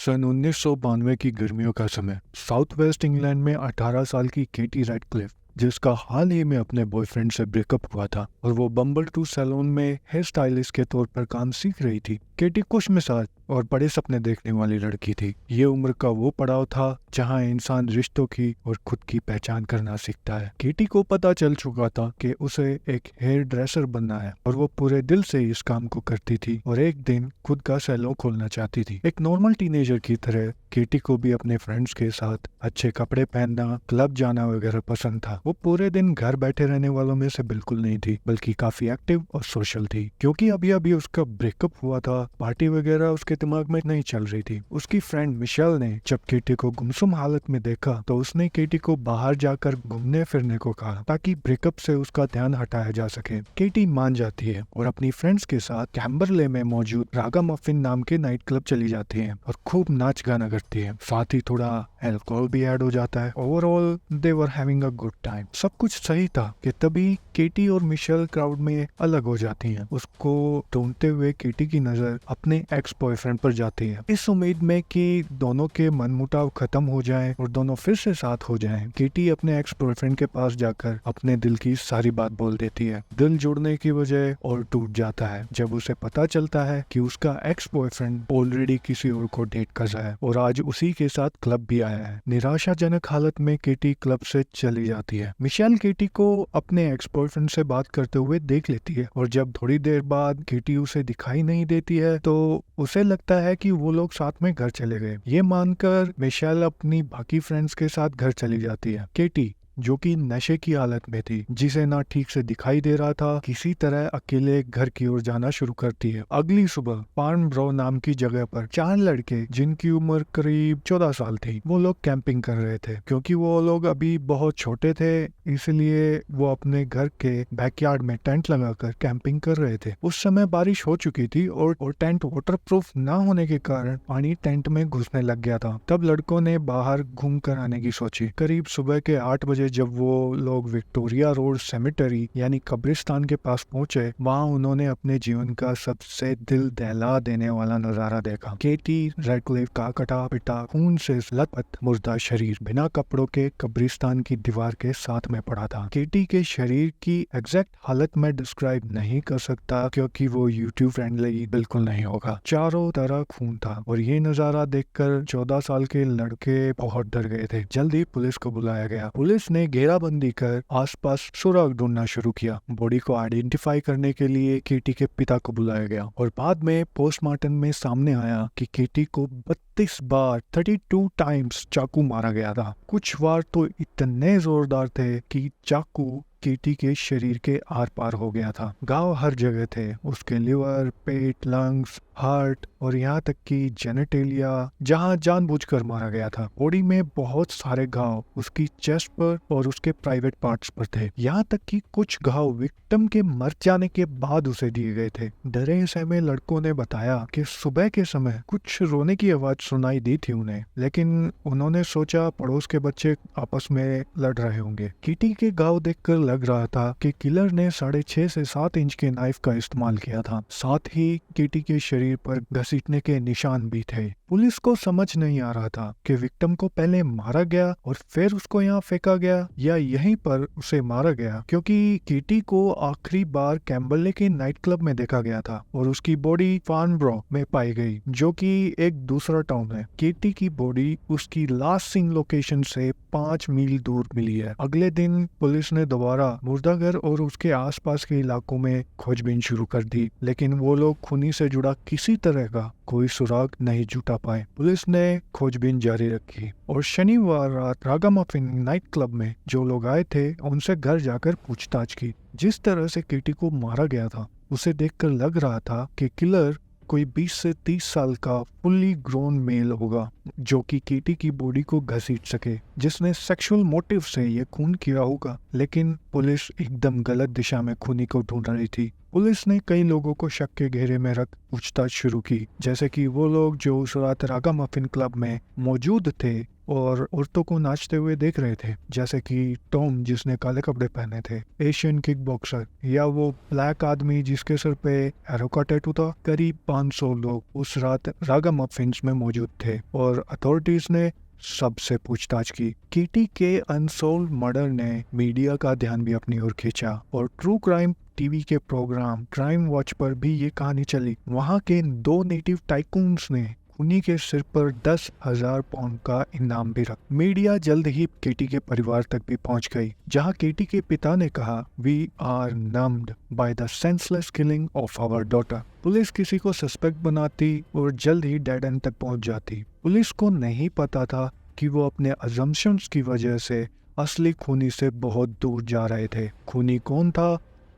सन 1992 की गर्मियों का समय। साउथ वेस्ट इंग्लैंड में 18 साल की केटी रैडक्लिफ, जिसका हाल ही में अपने बॉयफ्रेंड से ब्रेकअप हुआ था और वो बम्बल टू सैलून में हेयर स्टाइलिस्ट के तौर पर काम सीख रही थी। केटी खुशमिजाज और बड़े सपने देखने वाली लड़की थी। ये उम्र का वो पड़ाव था जहां इंसान रिश्तों की और खुद की पहचान करना सीखता है। केटी को पता चल चुका था कि उसे एक हेयर ड्रेसर बनना है और वो पूरे दिल से इस काम को करती थी और एक दिन खुद का सैलून खोलना चाहती थी। एक नॉर्मल टीनेजर की तरह केटी को भी अपने फ्रेंड्स के साथ अच्छे कपड़े पहनना, क्लब जाना वगैरह पसंद था। वो पूरे दिन घर बैठे रहने वालों में से बिल्कुल नहीं थी, बल्कि काफी एक्टिव और सोशल थी। क्योंकि अभी अभी उसका ब्रेकअप हुआ था, पार्टी वगैरह उसके दिमाग में नहीं चल रही थी। उसकी फ्रेंड मिशेल ने जब केटी को गुमसुम हालत में देखा तो उसने केटी को बाहर जाकर घूमने फिरने को कहा ताकि ब्रेकअप से उसका ध्यान हटाया जा सके। केटी मान जाती है और अपनी फ्रेंड्स के साथ कैम्बरले में मौजूद रागा मफिन नाम के नाइट क्लब चली जाती है और खूब नाच गाना करती है। साथ ही थोड़ा अल्कोहल भी ऐड हो जाता है। Overall they were having a good time. सब कुछ सही था कि तभी केटी और मिशेल क्राउड में अलग हो जाती हैं। उसको ढूंढते हुए केटी की नजर अपने एक्स बॉयफ्रेंड पर जाती है, इस उम्मीद में कि दोनों के मनमुटाव खत्म हो जाएं और दोनों फिर से साथ हो जाएं। केटी अपने एक्स बॉयफ्रेंड के पास जाकर अपने दिल की सारी बात बोल देती है। दिल जुड़ने की वजह और टूट जाता है जब उसे पता चलता है कि उसका एक्स बॉयफ्रेंड ऑलरेडी किसी और को डेट कर रहा है और आज उसी के साथ क्लब भी आया है। निराशाजनक हालत में केटी क्लब से चली जाती है। मिशेल केटी को अपने एक्स बॉयफ्रेंड से बात करते हुए देख लेती है और जब थोड़ी देर बाद केटी उसे दिखाई नहीं देती है तो उसे लगता है कि वो लोग साथ में घर चले गए। ये मानकर मिशेल अपनी बाकी फ्रेंड्स के साथ घर चली जाती है। केटी, जो कि नशे की हालत में थी, जिसे ना ठीक से दिखाई दे रहा था, किसी तरह अकेले घर की ओर जाना शुरू करती है। अगली सुबह पार्नब्रो नाम की जगह पर 4 लड़के, जिनकी उम्र करीब 14 साल थी, वो लोग कैंपिंग कर रहे थे। क्योंकि वो लोग अभी बहुत छोटे थे, इसलिए वो अपने घर के बैकयार्ड में टेंट लगाकर कैंपिंग कर रहे थे। उस समय बारिश हो चुकी थी और टेंट वाटरप्रूफ ना होने के कारण पानी टेंट में घुसने लग गया था। तब लड़कों ने बाहर घूम कर आने की सोची। करीब सुबह के 8 बजे जब वो लोग विक्टोरिया रोड सेमेटरी यानी कब्रिस्तान के पास पहुंचे, वहां उन्होंने अपने जीवन का सबसे दिल दहला देने वाला नजारा देखा। केटी रैडक्लिफ का कटा पिटा, खून से लथपथ मुर्दा शरीर बिना कपड़ों के कब्रिस्तान की दीवार के साथ में पड़ा था। केटी के शरीर की एग्जैक्ट हालत में डिस्क्राइब नहीं कर सकता क्योंकि वो यूट्यूब फ्रेंडली बिल्कुल नहीं होगा। चारों तरफ खून था और ये नजारा देखकर 14 साल के लड़के बहुत डर गए थे। जल्दी पुलिस को बुलाया गया। पुलिस ने घेराबंदी कर आसपास सुराग ढूंढना शुरू किया। बॉडी को आइडेंटिफाई करने के लिए केटी के पिता को बुलाया गया और बाद में पोस्टमार्टम में सामने आया कि केटी को 32 बार 32 टाइम्स चाकू मारा गया था। कुछ वार तो इतने जोरदार थे कि चाकू केटी के शरीर के आर पार हो गया था। घाव हर जगह थे, उसके लिवर, पेट, लंग्स, हार्ट और यहाँ तक कि जेनेटेलिया, जहाँ जानबूझकर मारा गया था। बॉडी में बहुत सारे घाव उसकी चेस्ट पर और उसके प्राइवेट पार्ट्स पर थे। यहाँ तक कि कुछ घाव विक्टिम के मर जाने के बाद उसे दिए गए थे। डरे सहमे लड़कों ने बताया कि सुबह के समय कुछ रोने की आवाज सुनाई दी थी उन्हें, लेकिन उन्होंने सोचा पड़ोस के बच्चे आपस में लड़ रहे होंगे। केटी के घाव देखकर लग रहा था कि किलर ने 6.5 से 7 इंच के नाइफ का इस्तेमाल किया था। साथ ही केटी के शरीर पर घसीटने के निशान भी थे। पुलिस को समझ नहीं आ रहा था कि विक्टिम को पहले मारा गया और फिर उसको यहाँ फेंका गया या यहीं पर उसे मारा गया, क्योंकि केटी को आखिरी बार कैम्बरले के नाइट क्लब में देखा गया था और उसकी बॉडी फार्नब्रो में पाई गई, जो कि एक दूसरा टाउन है। केटी की बॉडी उसकी लास्ट सीन लोकेशन से 5 मील दूर मिली है। अगले दिन पुलिस ने दोबारा मुर्दाघर और उसके आसपास के इलाकों में खोजबीन शुरू कर दी, लेकिन वो लोग खूनी से जुड़ा किसी तरह का कोई सुराग नहीं जुटा पाए। पुलिस ने खोजबीन जारी रखी और शनिवार रात रागामफिन नाइट क्लब में जो लोग आए थे उनसे घर जाकर पूछताछ की। जिस तरह से केटी को मारा गया था उसे देखकर लग रहा था कि किलर कोई 20 से 30 साल का फुल्ली ग्रोन मेल होगा जो कि केटी की बॉडी को घसीट सके, जिसने सेक्सुअल मोटिव से ये खून किया होगा। लेकिन पुलिस एकदम गलत दिशा में खूनी को ढूंढ रही थी। पुलिस ने कई लोगों को शक के घेरे में रख पूछताछ शुरू की, जैसे कि वो लोग जो उस रात रागामफिन क्लब में मौजूद थे और औरतों को नाचते हुए देख रहे थे, जैसे कि टॉम जिसने काले कपड़े पहने थे, एशियन किक बॉक्सर, या वो ब्लैक आदमी जिसके सर पे एरो का टैटू था। करीब 500 लोग उस रात रागामुफ्फिन्स में मौजूद थे और अथॉरिटीज ने सबसे पूछताछ की। केटी के अनसोल्व मर्डर ने मीडिया का ध्यान भी अपनी ओर खींचा और ट्रू क्राइम टीवी के प्रोग्राम क्राइम वॉच पर भी ये कहानी चली। वहाँ के 2 नेटिव टाइकून्स ने खूनी के सिर पर 10,000 पाउंड का इनाम भी रखा। मीडिया जल्द ही केटी के परिवार तक भी पहुंच गई, जहां केटी के पिता ने कहा, "we are numbed by the senseless killing of our daughter." Police किसी को सस्पेक्ट बनाती और जल्द ही डेड एंड तक पहुंच जाती। पुलिस को नहीं पता था कि वो अपने अजम्पशंस की वजह से असली खूनी से बहुत दूर जा रहे थे। खूनी कौन था?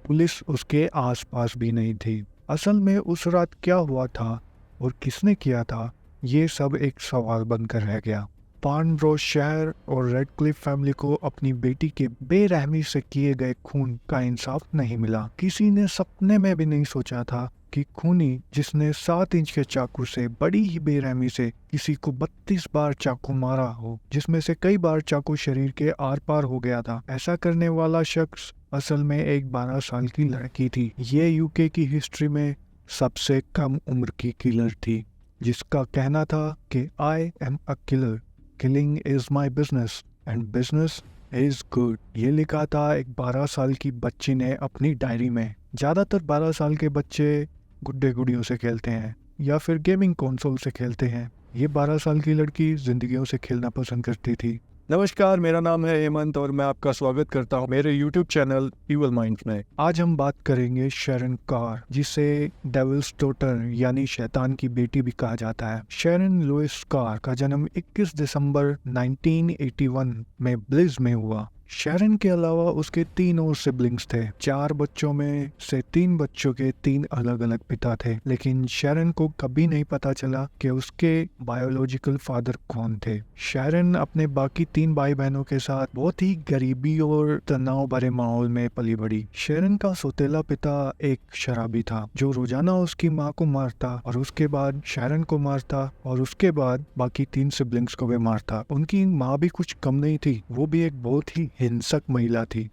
पुलिस उसके आसपास भी नहीं थी। असल में उस रात क्या हुआ था और किसने किया था, ये सब एक सवाल बनकर रह गया। पार्नब्रोस शहर और रेडक्लिफ फैमिली को अपनी बेटी के बेरहमी से किए गए खून का इंसाफ नहीं मिला। किसी ने सपने में भी नहीं सोचा था कि खूनी जिसने 7 इंच के चाकू से बड़ी ही बेरहमी से किसी को 32 बार चाकू मारा हो, जिसमें से कई बार चाकू शरीर के आर पार हो गया था, ऐसा करने वाला शख्स असल में एक 12 साल की लड़की थी। ये यूके की हिस्ट्री में सबसे कम उम्र की किलर थी, जिसका कहना था कि I am a killer, killing is my business and business is good. ये लिखा था एक 12 साल की बच्ची ने अपनी डायरी में। ज्यादातर 12 साल के बच्चे गुड्डे गुड़ियों से खेलते हैं या फिर गेमिंग कंसोल से खेलते हैं। ये 12 साल की लड़की जिंदगियों से खेलना पसंद करती थी। नमस्कार, मेरा नाम है हेमंत और मैं आपका स्वागत करता हूँ मेरे YouTube चैनल इविल माइंड्स में। आज हम बात करेंगे शैरन कार, जिसे डेविल्स डॉटर यानी शैतान की बेटी भी कहा जाता है। शैरन लुइस कार का जन्म 21 दिसंबर 1981 में ब्लिज में हुआ। शैरन के अलावा उसके 3 और सिबलिंग्स थे। 4 बच्चों में से 3 बच्चों के 3 अलग अलग पिता थे, लेकिन शैरन को कभी नहीं पता चला कि उसके बायोलॉजिकल फादर कौन थे। शैरन अपने बाकी 3 भाई बहनों के साथ बहुत ही गरीबी और तनाव भरे माहौल में पली बड़ी। शैरन का सौतेला पिता एक शराबी था जो रोजाना उसकी माँ को मारता और उसके बाद शैरन को मारता और उसके बाद बाकी 3 सिबलिंग्स को भी मारता। उनकी माँ भी कुछ कम नहीं थी, वो भी एक बहुत ही हिंसक महिला थी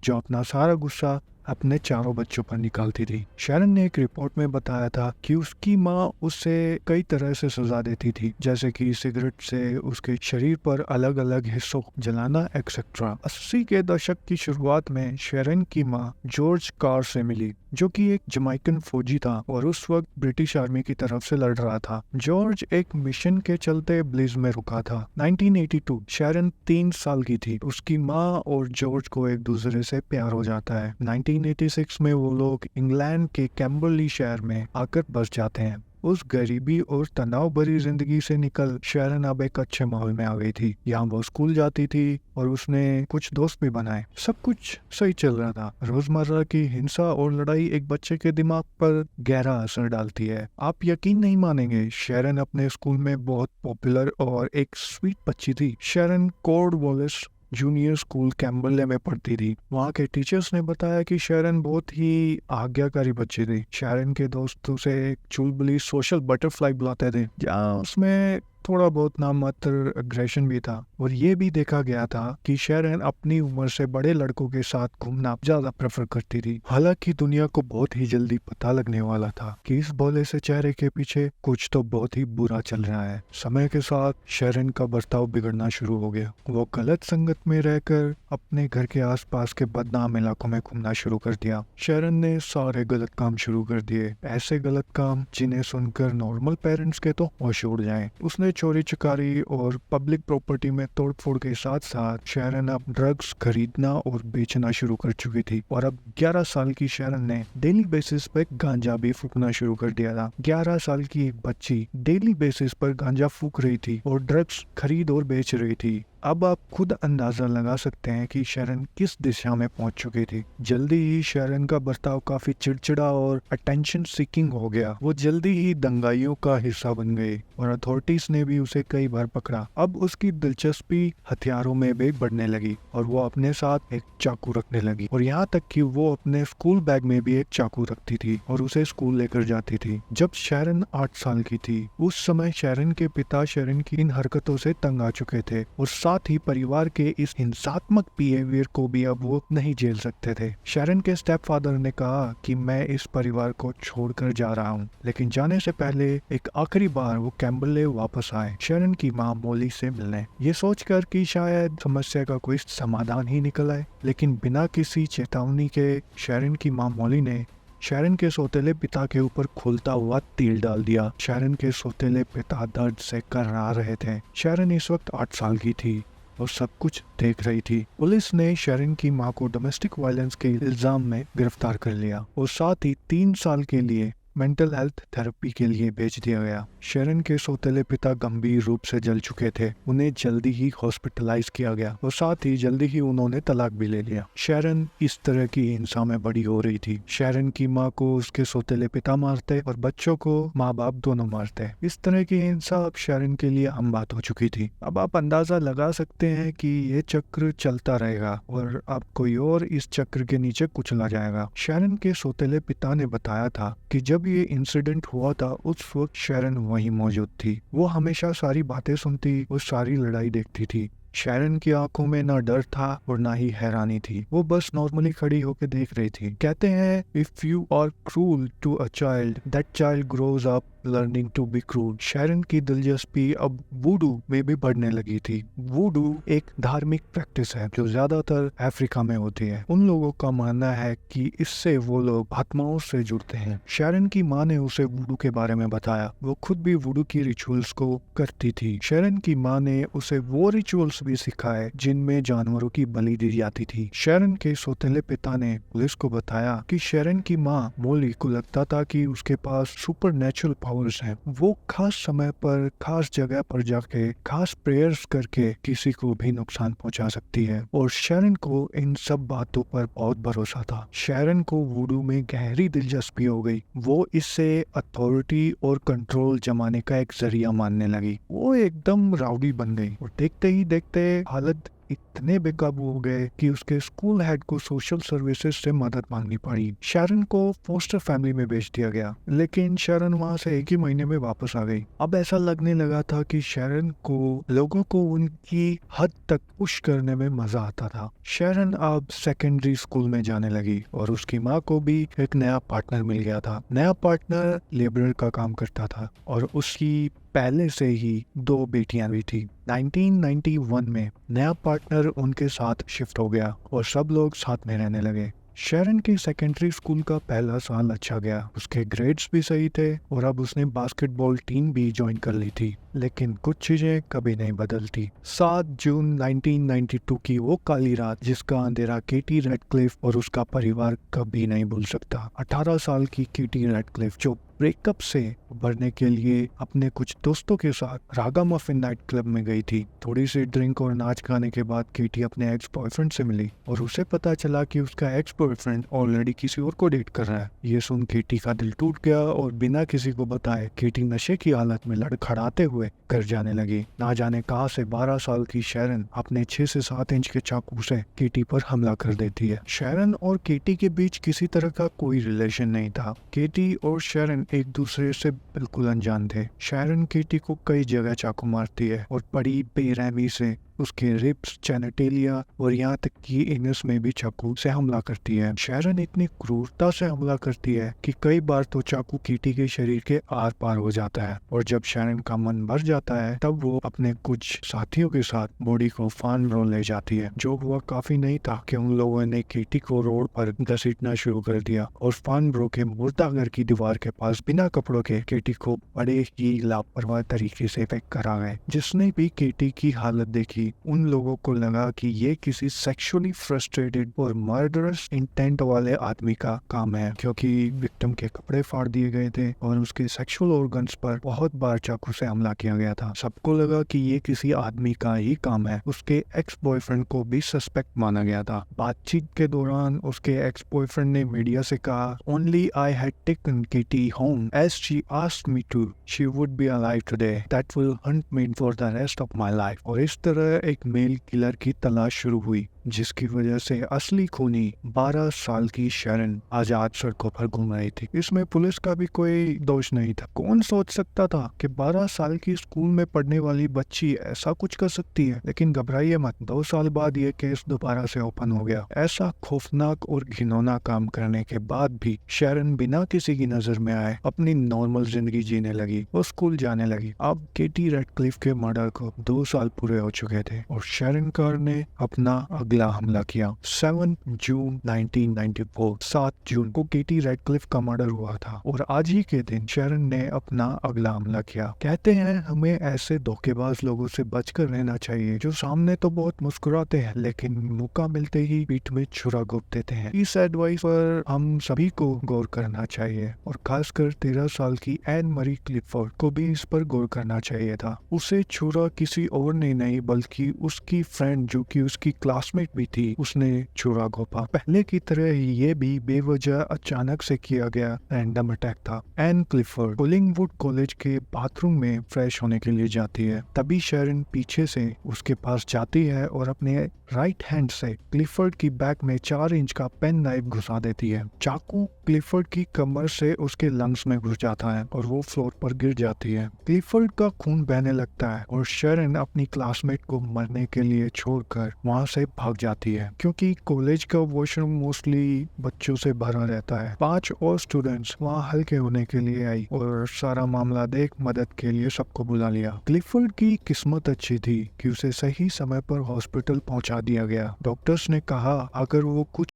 जो अपना सारा गुस्सा अपने 4 बच्चों पर निकालती थी। शैरन ने एक रिपोर्ट में बताया था कि उसकी माँ उसे कई तरह से सजा देती थी, जैसे कि सिगरेट से उसके शरीर पर अलग अलग हिस्सों को जलाना एक्सेट्रा। 80 के दशक की शुरुआत में शैरन की माँ जॉर्ज कार से मिली, जो कि एक जमाइकन फौजी था और उस वक्त ब्रिटिश आर्मी की तरफ से लड़ रहा था। जॉर्ज एक मिशन के चलते ब्लिज में रुका था। 1982 शैरन 3 साल की थी। उसकी माँ और जॉर्ज को एक दूसरे से प्यार हो जाता है। 1986 में वो लोग इंग्लैंड के कैम्बरली शहर में आकर बस जाते हैं। उस गरीबी और तनाव भरी जिंदगी से निकल शैरन अब एक अच्छे माहौल में आ गई थी। यहाँ वो स्कूल जाती थी और उसने कुछ दोस्त भी बनाए। सब कुछ सही चल रहा था। रोजमर्रा की हिंसा और लड़ाई एक बच्चे के दिमाग पर गहरा असर डालती है। आप यकीन नहीं मानेंगे, शैरन अपने स्कूल में बहुत पॉपुलर और एक स्वीट बच्ची थी। शैरन कोर्ड वॉलिस जूनियर स्कूल कैम्बरले में पढ़ती थी। वहाँ के टीचर्स ने बताया कि शैरन बहुत ही आज्ञाकारी बच्ची थी। शैरन के दोस्तों से एक चुलबुली सोशल बटरफ्लाई बुलाते थे, जहाँ उसमें थोड़ा बहुत नाम मात्र अग्रेशन भी था। और ये भी देखा गया था कि शैरन अपनी उम्र से बड़े लड़कों के साथ घूमना ज्यादा प्रेफर करती थी। हालांकि दुनिया को बहुत ही जल्दी पता लगने वाला था कि इस भोले से चेहरे के पीछे कुछ तो बहुत ही बुरा चल रहा है। समय के साथ शैरन का बर्ताव बिगड़ना शुरू हो गया। वो गलत संगत में रहकर अपने घर के आसपास के बदनाम इलाकों में घूमना शुरू कर दिया। शैरन ने सारे गलत काम शुरू कर दिए, ऐसे गलत काम जिन्हें सुनकर नॉर्मल पेरेंट्स के तो होश उड़ जाएं। उसने चोरी चकारी और पब्लिक प्रॉपर्टी में तोड़फोड़ के साथ साथ शैरन अब ड्रग्स खरीदना और बेचना शुरू कर चुकी थी। और अब 11 साल की शैरन ने डेली बेसिस पर गांजा भी फूकना शुरू कर दिया था। 11 साल की एक बच्ची डेली बेसिस पर गांजा फूक रही थी और ड्रग्स खरीद और बेच रही थी। अब आप खुद अंदाजा लगा सकते हैं कि शैरन किस दिशा में पहुंच चुकी थी। जल्दी ही शैरन का बर्ताव काफी चिड़चिड़ा और अटेंशन सीकिंग हो गया। वो जल्दी ही दंगाइयों का हिस्सा बन गई और अथॉरिटीज ने भी उसे कई बार पकड़ा। अब उसकी दिलचस्पी हथियारों में भी बढ़ने लगी और वो अपने साथ एक चाकू रखने लगी और यहाँ तक कि वो अपने स्कूल बैग में भी एक चाकू रखती थी और उसे स्कूल लेकर जाती थी। जब शैरन 8 साल की थी, उस समय शैरन के पिता शैरन की इन हरकतों से तंग आ चुके थे और साथ ही परिवार के इस हिंसात्मक बिहेवियर को भी अब वो नहीं झेल सकते थे। शैरन के स्टेप फादर ने कहा कि मैं इस परिवार को छोड़कर जा रहा हूँ, लेकिन जाने से पहले एक आखिरी बार वो कैम्बरले वापस आए शैरन की माँ मोली से मिलने, ये सोचकर कि शायद समस्या का कोई समाधान ही निकल आए। लेकिन बिना किसी चेतावनी के शैरन की माँ मोली ने शैरन के सौतेले पिता के ऊपर खुलता हुआ तीर डाल दिया। शैरन के सौतेले पिता दर्द से कर्रा रहे थे। शैरन इस वक्त 8 साल की थी और सब कुछ देख रही थी। पुलिस ने शैरन की मां को डोमेस्टिक वायलेंस के इल्जाम में गिरफ्तार कर लिया और साथ ही 3 साल के लिए मेंटल हेल्थ थेरेपी के लिए भेज दिया गया। शैरन के सौतेले पिता गंभीर रूप से जल चुके थे। उन्हें जल्दी ही हॉस्पिटलाइज किया गया और साथ ही जल्दी ही उन्होंने तलाक भी ले लिया। शैरन इस तरह की हिंसा में बड़ी हो रही थी। शैरन की माँ को उसके सौतेले पिता मारते और बच्चों को माँ बाप दोनों मारते। इस तरह की हिंसा अब शैरन के लिए आम बात हो चुकी थी। अब आप अंदाजा लगा सकते हैं कि ये चक्र चलता रहेगा और अब कोई और इस चक्र के नीचे कुचला जाएगा। शैरन के सौतेले पिता ने बताया था कि जब ये इंसिडेंट हुआ था उस वक्त शैरन वहीं मौजूद थी। वो हमेशा सारी बातें सुनती और सारी लड़ाई देखती थी। शैरन की आंखों में ना डर था और ना ही हैरानी थी। वो बस नॉर्मली खड़ी होकर देख रही थी। कहते हैं if you are cruel to a child that child grows up learning to be cruel. Sharon की दिलचस्पी अब वुडू में भी बढ़ने लगी थी। वुडू एक धार्मिक प्रैक्टिस है जो ज्यादातर अफ्रीका में होती है। उन लोगों का मानना है कि इससे वो लोग आत्माओं से जुड़ते हैं। शैरन की माँ ने उसे वुडू के बारे में बताया। वो खुद भी वुडू की रिचुअल्स को करती थी। शैरन की माँ ने उसे वो रिचुअल्स भी सिखाए जिनमें जानवरों की बलि दी जाती थी। शैरन के सौतेले पिता ने पुलिस को बताया कि शैरन की माँ मोली को लगता था कि उसके पास सुपरनैचुरल पावर्स हैं। वो खास समय पर खास जगह पर जाके खास प्रेयर्स करके किसी को भी नुकसान पहुंचा सकती है और शैरन को इन सब बातों पर बहुत भरोसा था। शैरन को वुडू में गहरी दिलचस्पी हो गई। वो इससे अथॉरिटी और कंट्रोल जमाने का एक जरिया मानने लगी। वो एकदम राउडी बन गई और देखते ही देखते हालत इतने बेकाबू हो गए कि उसके स्कूल हेड को सोशल सर्विसेज से मदद मांगनी पड़ी। शैरन को फोस्टर फैमिली में भेज दिया गया, लेकिन शैरन वहां से एक ही महीने में वापस आ गई। अब ऐसा लगने लगा था कि शैरन को लोगों को उनकी हद तक पुश करने में मजा आता था। शैरन अब सेकेंडरी स्कूल में जाने लगी और उसकी माँ को भी एक नया पार्टनर मिल गया था। नया पार्टनर लेबरर का काम करता था और उसकी पहले से ही 2 बेटियां भी थी। 1991 में नया पार्टनर उनके साथ शिफ्ट हो गया और सब लोग साथ में रहने लगे। शैरन के सेकेंडरी स्कूल का पहला साल अच्छा गया। उसके ग्रेड्स भी सही थे और अब उसने बास्केटबॉल टीम भी ज्वाइन कर ली थी। लेकिन कुछ चीजें कभी नहीं बदलती। 7 जून 1992 की वो काली रात जिसका अंधेरा केटी रेडक्लिफ और उसका परिवार कभी नहीं भूल सकता। 18 साल की केटी रेडक्लिफ जो ब्रेकअप से उभरने के लिए अपने कुछ दोस्तों के साथ रागामुफिन नाइट क्लब में गई थी। थोड़ी सी ड्रिंक और नाच गाने के बाद केटी अपने एक्स बॉयफ्रेंड से मिली और उसे पता चला कि उसका एक्स बॉयफ्रेंड ऑलरेडी किसी और को डेट कर रहा है। ये सुन केटी का दिल टूट गया और बिना किसी को बताए केटी नशे की हालत में लड़खड़ाते हुए घर जाने लगी। ना जाने कहां से 12 साल की शैरन अपने 6 से 7 इंच के चाकू से केटी पर हमला कर देती है। शैरन और केटी के बीच किसी तरह का कोई रिलेशन नहीं था। केटी और शैरन एक दूसरे से बिल्कुल अनजान थे। शैरन केटी को कई जगह चाकू मारती है और बड़ी बेरहमी से उसके रिब्स, जेनेटेलिया और यहाँ तक कि एनस में भी चाकू से हमला करती है। शैरन इतनी क्रूरता से हमला करती है कि कई बार तो चाकू केटी के शरीर के आर पार हो जाता है और जब शैरन का मन भर जाता है तब वो अपने कुछ साथियों के साथ बॉडी को फार्म ब्रो ले जाती है। जो हुआ काफी नहीं था कि उन लोगों ने केटी को रोड पर घसीटना शुरू कर दिया और फार्म ब्रो के मुर्दाघर की दीवार के पास बिना कपड़ों के केटी को बड़े ही लापरवाह तरीके से फेंक कर आ गए। जिसने भी केटी की हालत देखी की उन लोगों को लगा कि ये किसी सेक्सुअली फ्रस्ट्रेटेड और मर्डरस इंटेंट वाले आदमी का काम है, क्योंकि विक्टिम के कपड़े फाड़ दिए गए थे और उसके सेक्सुअल ऑर्गन्स पर बहुत बार चाकू से हमला किया गया था। सबको लगा कि ये किसी आदमी का ही काम है। उसके एक्स बॉयफ्रेंड को भी सस्पेक्ट माना गया था। बातचीत के दौरान उसके एक्स बॉयफ्रेंड ने मीडिया से कहा, only I had taken Katie home as she asked me to, she would be alive today, that will haunt me for the rest of my life. और इस तरह एक मेल किलर की तलाश शुरू हुई, जिसकी वजह से असली खूनी 12 साल की शरण आजाद सड़कों पर घूम रही थी। इसमें पुलिस का भी कोई दोष नहीं था। कौन सोच सकता था कि 12 साल की स्कूल में पढ़ने वाली बच्ची ऐसा कुछ कर सकती है। लेकिन घबराइए मत, 2 साल बाद ये केस दोबारा से ओपन हो गया। ऐसा खौफनाक और घिनौना काम करने के बाद भी शरण बिना किसी की नजर में आए अपनी नॉर्मल जिंदगी जीने लगी। वो स्कूल जाने लगी। अब केटी रेडक्लिफ के मर्डर को 2 साल पूरे हो चुके थे और शरण कार ने अपना अगला हमला किया। 7 जून 1994, 7 जून को केटी रेडक्लिफ का मर्डर हुआ था और आज ही के दिन शरण ने अपना अगला हमला किया। कहते हैं हमें ऐसे धोखेबाज लोगों से बचकर रहना चाहिए, जो सामने तो बहुत मुस्कुराते हैं लेकिन मौका मिलते ही पीठ में छुरा घोंप देते हैं। इस एडवाइस पर हम सभी को गौर करना चाहिए और खासकर 13 साल की एन मरी क्लिफोर्ड को भी इस पर गौर करना चाहिए था। उसे छुरा किसी और ने नहीं बल्कि उसकी फ्रेंड जो कि उसकी क्लासमेट भी थी, उसने छुरा घोंपा। पहले की तरह ही ये भी बेवजह अचानक से किया गया रैंडम अटैक था। एन क्लिफोर्ड कोलिंगवुड कॉलेज के बाथरूम में फ्रेश होने के लिए जाती है। तभी शरण पीछे से उसके पास जाती है और अपने राइट हैंड से क्लिफोर्ड की बैक में 4 इंच का पेन नाइफ घुसा देती है। चाकू क्लिफोर्ड की कमर से उसके लंग्स में घुस जाता है और वो फ्लोर पर गिर जाती है। क्लिफोर्ड का खून बहने लगता है और शरण अपनी क्लासमेट को मरने के लिए छोड़कर वहां से भाग जाती है। क्योंकि कॉलेज का वॉशरूम मोस्टली बच्चों से भरा रहता है, 5 और स्टूडेंट्स वहां हल्के होने के लिए आई और सारा मामला देख मदद के लिए सबको बुला लिया। क्लिफोर्ड की किस्मत अच्छी थी कि उसे सही समय पर हॉस्पिटल पहुंचा दिया गया। डॉक्टर्स ने कहा अगर वो कुछ